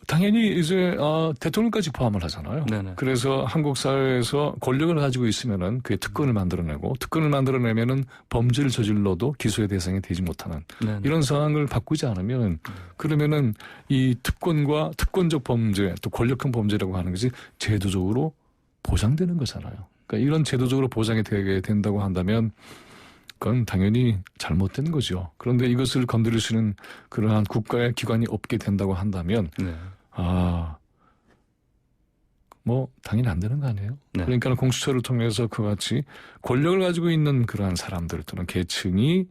당연히 이제 대통령까지 포함을 하잖아요. 네네. 그래서 한국 사회에서 권력을 가지고 있으면은 그게 특권을 만들어내고 특권을 만들어내면은 범죄를 저질러도 기소의 대상이 되지 못하는 네네. 이런 상황을 바꾸지 않으면 그러면은 이 특권과 특권적 범죄 또 권력형 범죄라고 하는 것이 제도적으로 보장되는 거잖아요. 그러니까 이런 제도적으로 보장이 되게 된다고 한다면 그건 당연히 잘못된 거죠. 그런데 이것을 건드릴 수 있는 그러한 국가의 기관이 없게 된다고 한다면 네. 뭐 당연히 안 되는 거 아니에요? 네. 그러니까 공수처를 통해서 그같이 권력을 가지고 있는 그러한 사람들 또는 계층이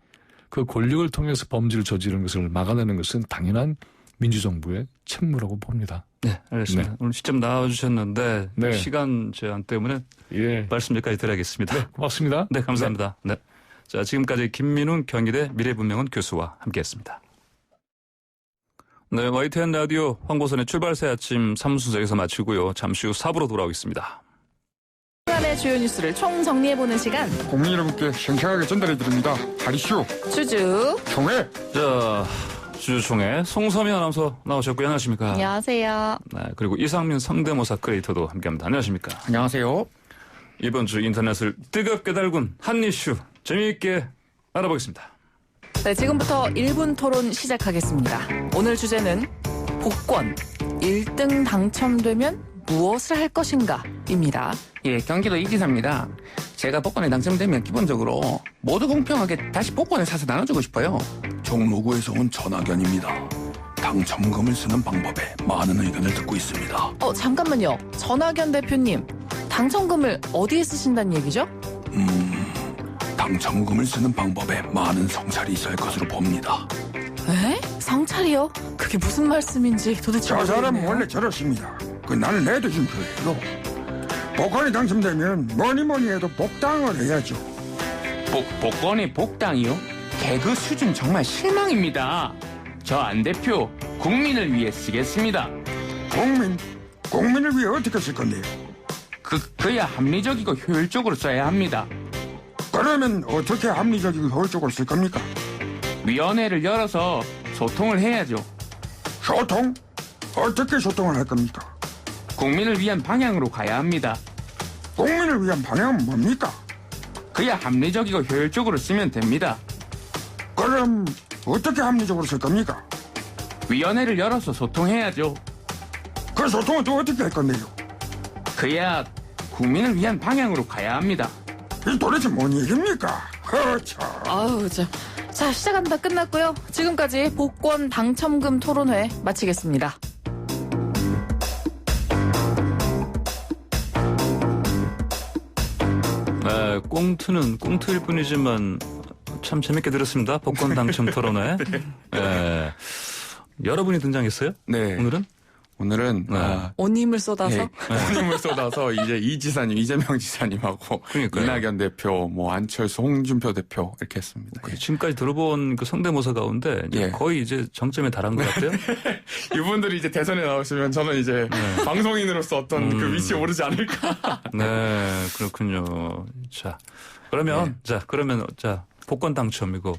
그 권력을 통해서 범죄를 저지르는 것을 막아내는 것은 당연한 민주정부의 책무라고 봅니다. 네, 알겠습니다. 네. 오늘 직접 나와주셨는데 네. 시간 제한 때문에 예, 말씀 여기까지 드려야겠습니다. 네, 고맙습니다. 네, 감사합니다. 네. 자, 지금까지 김민훈 경희대 미래분명원 교수와 함께했습니다. 네, YTN 라디오 황보선의 출발새 아침 3순서 여기서 마치고요. 잠시 후 4부로 돌아오겠습니다. 시간의 주요 뉴스를 총 정리해보는 시간 국민 여러분께 생생하게 전달해드립니다. 하리쇼 주주 총회. 자, 주주총회 송서민 아나운서 나오셨고요. 안녕하십니까? 안녕하세요. 네, 그리고 이상민 성대모사 크리에이터도 함께합니다. 안녕하십니까? 안녕하세요. 이번 주 인터넷을 뜨겁게 달군 한 이슈 재미있게 알아보겠습니다. 네, 지금부터 1분 토론 시작하겠습니다. 오늘 주제는 복권 1등 당첨되면 무엇을 할 것인가입니다. 예, 경기도 이지사입니다. 제가 복권에 당첨되면 기본적으로 모두 공평하게 다시 복권을 사서 나눠주고 싶어요. 종로구에서 온 전학연입니다. 당첨금을 쓰는 방법에 많은 의견을 듣고 있습니다. 잠깐만요. 전학연 대표님, 당첨금을 어디에 쓰신다는 얘기죠? 당첨금을 쓰는 방법에 많은 성찰이 있을 것으로 봅니다. 에? 성찰이요? 그게 무슨 말씀인지 도대체 저 사람은 모르겠네요. 원래 저렇습니다. 그 나는 내도준 거예요. 복권이 당첨되면 뭐니 해도 복당을 해야죠. 복권의 복당이요? 개그 수준 정말 실망입니다. 저 안 대표 국민을 위해 쓰겠습니다. 국민을 위해 어떻게 쓸 건데요? 그야 합리적이고 효율적으로 써야 합니다. 그러면 어떻게 합리적이고 효율적으로 쓸 겁니까? 위원회를 열어서 소통을 해야죠. 소통? 어떻게 소통을 할 겁니까? 국민을 위한 방향으로 가야 합니다. 국민을 위한 방향은 뭡니까? 그야 합리적이고 효율적으로 쓰면 됩니다. 그럼 어떻게 합리적으로 쓸 겁니까? 위원회를 열어서 소통해야죠. 그 소통은 또 어떻게 할 건데요? 그야 국민을 위한 방향으로 가야 합니다. 이 도대체 뭔 얘기입니까? 참. 아우, 자, 시작한다 끝났고요. 지금까지 복권 당첨금 토론회 마치겠습니다. 네, 꽁트는 꽁트일 뿐이지만 참 재밌게 들었습니다. 복권 당첨 토론회. 네. 여러분이 등장했어요? 네. 오늘은 네. 온 힘을 쏟아서? 힘을 쏟아서 이제 이 지사님, 이재명 지사님하고 그러니까요. 이낙연 대표, 뭐 안철수, 홍준표 대표 이렇게 했습니다. 예. 지금까지 들어본 그 성대모사 가운데 이제 예. 거의 이제 정점에 달한 것 같아요. 이분들이 이제 대선에 나오시면 저는 이제 방송인으로서 어떤 그 위치에 오르지 않을까. 네, 그렇군요. 자, 그러면 복권 당첨 이거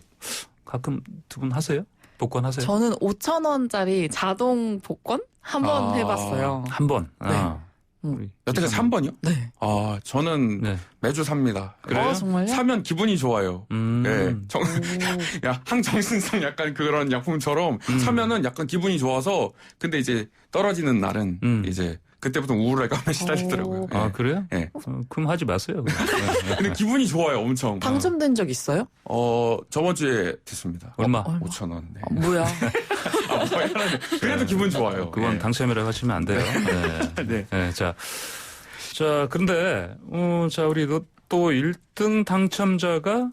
가끔 두 분 하세요? 복권 하세요? 저는 5,000원짜리 자동 복권 한번 해봤어요. 한 번. 아. 여태까지 3번이요? 네. 저는 네. 매주 삽니다. 그래요? 정말요? 사면 기분이 좋아요. 네. 항정신성 약간 그런 약품처럼 사면은 약간 기분이 좋아서 근데 이제 떨어지는 날은 이제 그때부터 우울감에 시달리더라고요. 네. 아, 그래요? 네. 그럼 하지 마세요. 네. 근데 기분이 좋아요, 엄청. 당첨된 적 있어요? 저번 주에 됐습니다. 얼마? 5,000원. 네. 뭐야? 그래도 기분 좋아요. 그건 네. 당첨이라고 하시면 안 돼요. 네. 네. 네, 자, 그런데, 우리 또 1등 당첨자가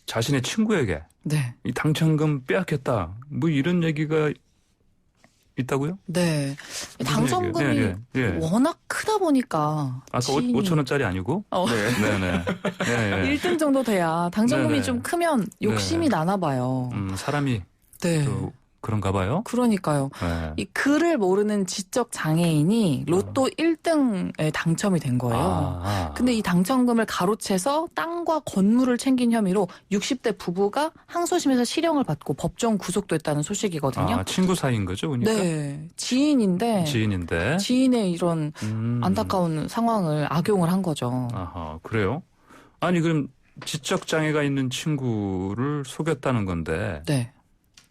자신의 친구에게 네. 이 당첨금 빼앗겼다. 뭐 이런 얘기가 있다고요? 네. 무슨 당첨금이 얘기예요? 예. 워낙 크다 보니까. 아까 5,000원짜리 아니고? 네네. 네. 1등 정도 돼야 당첨금이 네네. 좀 크면 욕심이 나나 봐요. 사람이 네. 또 그런가 봐요. 그러니까요. 네. 이 글을 모르는 지적 장애인이 로또 1등에 당첨이 된 거예요. 근데 이 당첨금을 가로채서 땅과 건물을 챙긴 혐의로 60대 부부가 항소심에서 실형을 받고 법정 구속됐다는 소식이거든요. 친구 사이인 거죠, 그러니까? 네. 지인인데 지인의 이런 안타까운 상황을 악용을 한 거죠. 아하, 그래요? 아니 그럼 지적 장애가 있는 친구를 속였다는 건데. 네.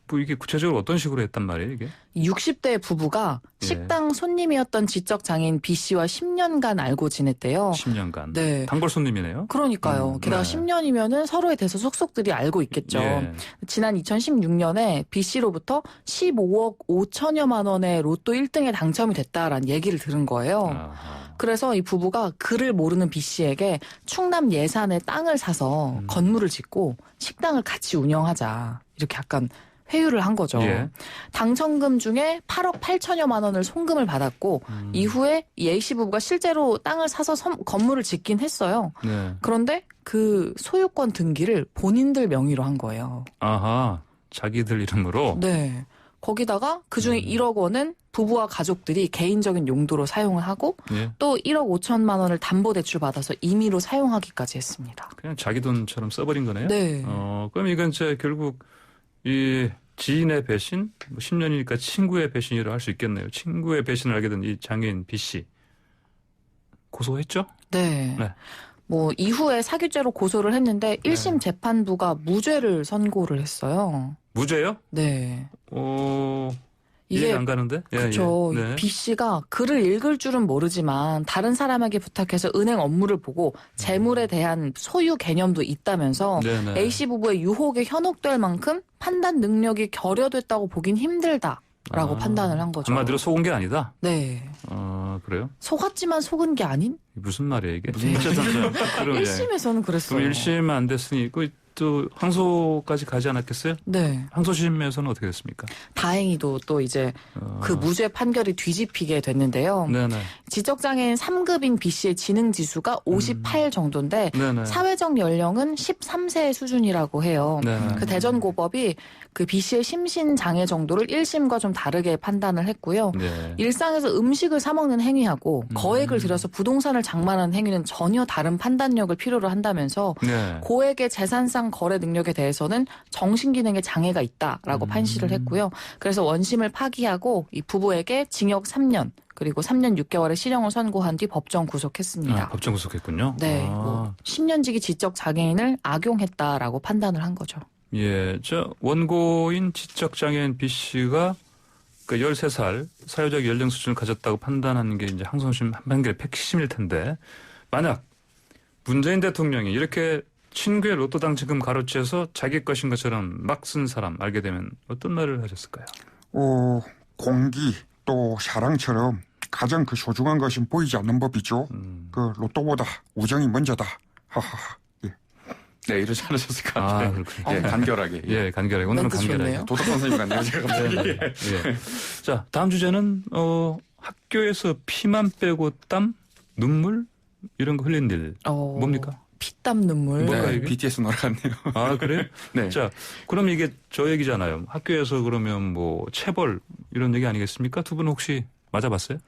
뭐 이게 구체적으로 어떤 식으로 했단 말이에요, 이게? 60대 부부가 식당 손님이었던 지적 장애인 B 씨와 10년간 알고 지냈대요. 10년간. 네. 단골 손님이네요. 그러니까요. 게다가 네. 10년이면은 서로에 대해서 속속들이 알고 있겠죠. 예. 지난 2016년에 B 씨로부터 15억 5천여만 원의 로또 1등에 당첨이 됐다라는 얘기를 들은 거예요. 아하. 그래서 이 부부가 글을 모르는 B 씨에게 충남 예산에 땅을 사서 건물을 짓고 식당을 같이 운영하자. 이렇게 약간 회유를 한 거죠. 예. 당첨금 중에 8억 8천여만 원을 송금을 받았고 이후에 이 A씨 부부가 실제로 땅을 사서 건물을 짓긴 했어요. 네. 그런데 그 소유권 등기를 본인들 명의로 한 거예요. 아하. 자기들 이름으로. 네. 거기다가 그중에 1억 원은 부부와 가족들이 개인적인 용도로 사용을 하고 예. 또 1억 5천만 원을 담보대출 받아서 임의로 사용하기까지 했습니다. 그냥 자기 돈처럼 써버린 거네요. 네. 그럼 이건 이제 결국 이 지인의 배신, 10년이니까 친구의 배신이라 할 수 있겠네요. 친구의 배신을 알게 된 이 장애인 B 씨 고소했죠? 네. 네. 뭐 이후에 사규죄로 고소를 했는데 1심 재판부가 무죄를 선고를 했어요. 무죄요? 네. 이해가 이게 안 가는데? 그렇죠. 예, 네. B 씨가 글을 읽을 줄은 모르지만 다른 사람에게 부탁해서 은행 업무를 보고 재물에 대한 소유 개념도 있다면서 네네. A 씨 부부의 유혹에 현혹될 만큼 판단 능력이 결여됐다고 보긴 힘들다라고 판단을 한 거죠. 한마디로 속은 게 아니다? 네. 그래요? 속았지만 속은 게 아닌? 무슨 말이에요, 이게? 네. 어쨌든 그럼 1심에서는 그랬어요. 그럼 1심 안 됐으니 또 항소까지 가지 않았겠어요? 네. 항소심에서는 어떻게 됐습니까? 다행히도 또 이제 그 무죄 판결이 뒤집히게 됐는데요. 네네. 지적장애인 3급인 B 씨의 지능지수가 58 정도인데 네네. 사회적 연령은 13세 수준이라고 해요. 네네. 그 대전고법이 그 B 씨의 심신장애 정도를 1심과 좀 다르게 판단을 했고요. 네. 일상에서 음식을 사 먹는 행위하고 거액을 들여서 부동산을 장만하는 행위는 전혀 다른 판단력을 필요로 한다면서 네. 고액의 재산상 거래 능력에 대해서는 정신기능에 장애가 있다라고 판시를 했고요. 그래서 원심을 파기하고 이 부부에게 징역 3년 그리고 3년 6개월의 실형을 선고한 뒤 법정 구속했습니다. 법정 구속했군요. 네, 뭐 10년지기 지적 장애인을 악용했다라고 판단을 한 거죠. 예, 원고인 지적장애인 B 씨가 그 13살 사회적 연령 수준을 가졌다고 판단하는 게 이제 항소심 판결의 핵심일 텐데, 만약 문재인 대통령이 이렇게 친구의 로또 당첨금 가로채서 자기 것인 것처럼 막 쓴 사람 알게 되면 어떤 말을 하셨을까요? 공기 또 사랑처럼 가장 그 소중한 것은 보이지 않는 법이죠. 그 로또보다 우정이 먼저다. 하하하. 네, 이러지 않으셨을 것 같아요. 그렇군요. 예, 간결하게. 예, 간결하게. 오늘은 멘트 간결하게. 좋네요. 도덕 선생님 같네요, 제가 갑자기. 예. 자, 다음 주제는 학교에서 피만 빼고 땀, 눈물 이런 거 흘린 일 뭡니까? 피땀 눈물. 뭔가 네, 이게? BTS 노래 같네요. 아, 그래요? 네. 자, 그럼 이게 저 얘기잖아요. 학교에서 그러면 뭐 체벌 이런 얘기 아니겠습니까? 두 분 혹시 맞아봤어요?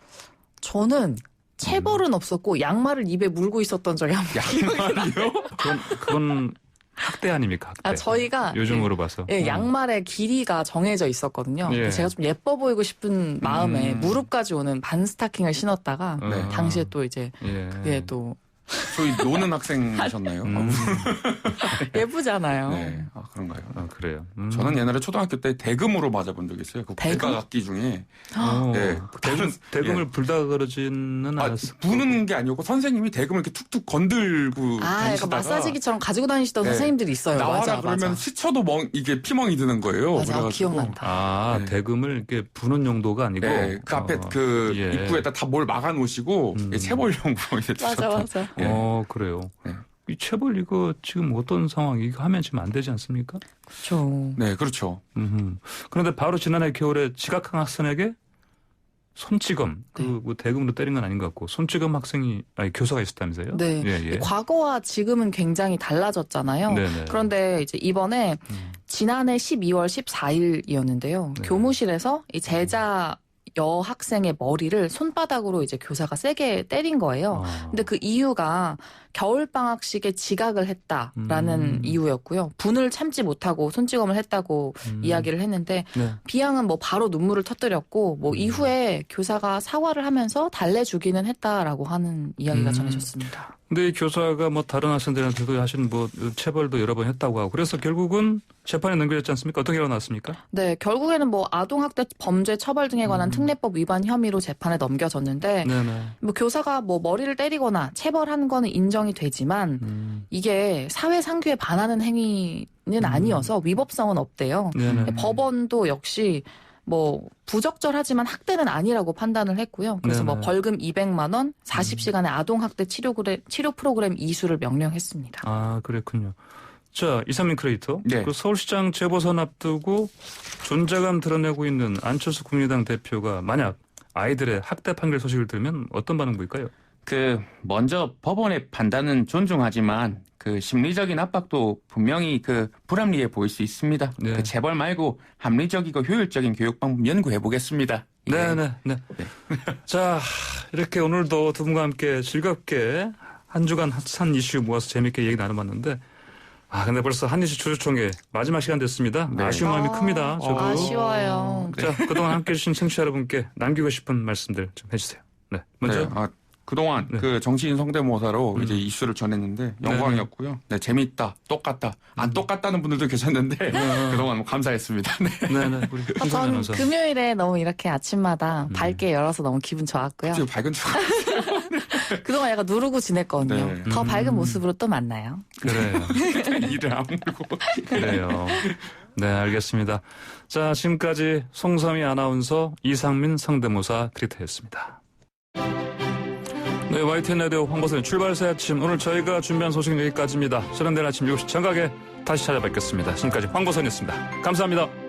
저는 체벌은 없었고 양말을 입에 물고 있었던 적이 한 번. 양말이요? 그건 학대 아닙니까? 학대. 저희가 요즘으로 봐서. 예, 양말의 길이가 정해져 있었거든요. 예. 제가 좀 예뻐 보이고 싶은 마음에 무릎까지 오는 반 스타킹을 신었다가 네. 당시에 또 이제 예. 그게 또 저희 노는 학생이셨나요? 예쁘잖아요. 네, 그런가요? 아, 그래요. 저는 옛날에 초등학교 때 대금으로 맞아본 적이 있어요. 그 대금? 국가 악기 중에. 네. 대금을 예. 불다 그러지는 않았어요. 부는 게 아니었고 선생님이 대금을 이렇게 툭툭 건들고 약간 다니시다가 마사지기처럼 가지고 다니시던 네. 선생님들이 있어요. 나와라 맞아, 그러면 맞아. 스쳐도 이게 피멍이 드는 거예요. 맞아, 그래가지고 기억난다. 아, 네. 대금을 이렇게 부는 용도가 아니고. 네, 그 앞에 그 예. 입구에다 다 뭘 막아 놓으시고 체벌용으로 이제 맞아, 두셨던. 맞아. 예. 그래요. 네. 이 체벌 이거 지금 어떤 상황 이거 하면 지금 안 되지 않습니까? 그렇죠. 네, 그렇죠. 그런데 바로 지난해 겨울에 지각한 학생에게 손찌검, 뭐 대금으로 때린 건 아닌 것 같고 손찌검 교사가 있었다면서요? 네. 예. 과거와 지금은 굉장히 달라졌잖아요. 네네. 그런데 이제 이번에 지난해 12월 14일이었는데요. 네. 교무실에서 이 제자 여학생의 머리를 손바닥으로 이제 교사가 세게 때린 거예요. 근데 그 이유가 겨울방학식에 지각을 했다라는 이유였고요. 분을 참지 못하고 손찌검을 했다고 이야기를 했는데 네. 비양은 뭐 바로 눈물을 터뜨렸고 뭐 이후에 교사가 사과를 하면서 달래주기는 했다라고 하는 이야기가 전해졌습니다. 근데 이 교사가 뭐 다른 학생들한테도 하신 뭐 체벌도 여러 번 했다고 하고 그래서 결국은 재판에 넘겨졌지 않습니까? 어떻게 일어났습니까? 네, 결국에는 뭐 아동학대 범죄 처벌 등에 관한 특례법 위반 혐의로 재판에 넘겨졌는데 네네. 뭐 교사가 뭐 머리를 때리거나 체벌한 거는 인정이 되지만 이게 사회 상규에 반하는 행위는 아니어서 위법성은 없대요. 네네. 법원도 역시 뭐 부적절하지만 학대는 아니라고 판단을 했고요. 그래서 뭐 네네. 벌금 200만 원, 40시간의 아동학대 치료 프로그램 이수를 명령했습니다. 아, 그랬군요. 자, 이상민 크리에이터. 네. 그 서울시장 재보선 앞두고 존재감 드러내고 있는 안철수 국민의당 대표가 만약 아이들의 학대 판결 소식을 들으면 어떤 반응 보일까요? 먼저 법원의 판단은 존중하지만 그 심리적인 압박도 분명히 그 불합리해 보일 수 있습니다. 네. 그 체벌 말고 합리적이고 효율적인 교육 방법 연구해 보겠습니다. 네. 자, 이렇게 오늘도 두 분과 함께 즐겁게 한 주간 핫한 이슈 모아서 재밌게 얘기 나눠봤는데 근데 벌써 한이슈 주주총회 마지막 시간 됐습니다. 네. 아쉬운 마음이 큽니다. 저도. 아쉬워요. 자, 그동안 함께 해주신 청취자 여러분께 남기고 싶은 말씀들 좀 해주세요. 네, 먼저. 네, 그동안 네. 그 정치인 성대모사로 이제 이슈를 전했는데 영광이었고요. 네, 재미있다, 똑같다. 안 똑같다는 분들도 계셨는데 그동안 감사했습니다. 네. 네네. 우리 전 김선재 아나운서. 금요일에 너무 이렇게 아침마다 밝게 열어서 너무 기분 좋았고요. 지금 밝은 척. 그동안 약간 누르고 지냈거든요. 네. 더 밝은 모습으로 또 만나요. 그래요. 이를 아물고. 그래요. 네, 알겠습니다. 자, 지금까지 송섬희 아나운서, 이상민 성대모사 크리에이터였습니다. 네, YTN 라디오 황보선의 출발새 아침. 오늘 저희가 준비한 소식은 여기까지입니다. 저는 내일 아침 7시 정각에 다시 찾아뵙겠습니다. 지금까지 황보선이었습니다. 감사합니다.